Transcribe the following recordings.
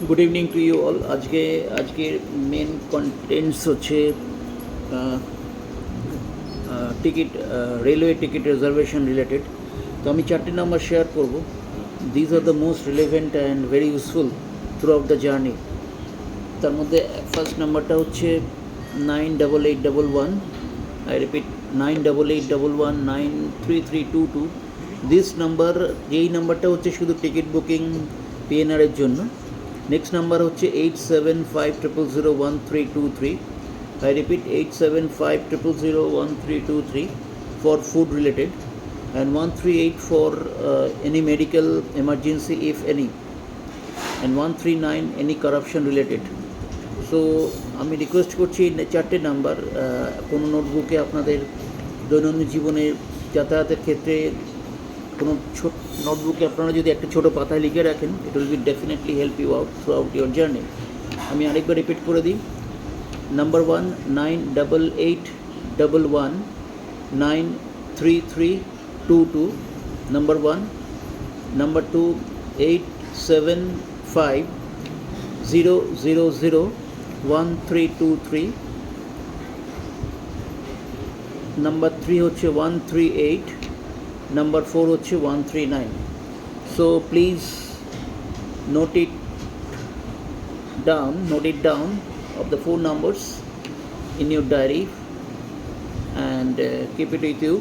Good evening to you all. আজকের main contents হচ্ছে ticket, railway ticket reservation related. তো আমি 4টে নাম্বার শেয়ার করব। These are the most relevant and very useful throughout the journey. তার মধ্যে first নাম্বারটা হচ্ছে 98811। I repeat, 98811 93322। দিস নাম্বার, যেই নাম্বারটা হচ্ছে শুধু টিকিট বুকিং পিএনআরের জন্য। নেক্সট নাম্বার হচ্ছে 8750013323। I repeat, 8750013323 for food related, and 138 for any medical emergency if any, and 139 any corruption related. So আমি রিকোয়েস্ট করছি 4টে নাম্বার কোনো নোটবুকে আপনাদের দৈনন্দিন জীবনে যাতায়াতের ক্ষেত্রে কোনো ছোট নোটবুকে আপনারা যদি একটা ছোটো পাতায় লিখে রাখেন, it will be definitely help you out throughout your journey. আমি আরেকবার রিপিট করে দিই। Number 1 98811 93322, number 1। নাম্বার 2 8750001323। নাম্বার 3 হচ্ছে 138। নাম্বার 4 হচ্ছে 139। So please note it down of the 4 numbers in your diary and keep it with you.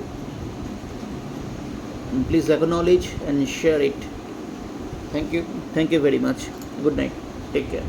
And please acknowledge and share it. Thank you very much. Good night. Take care.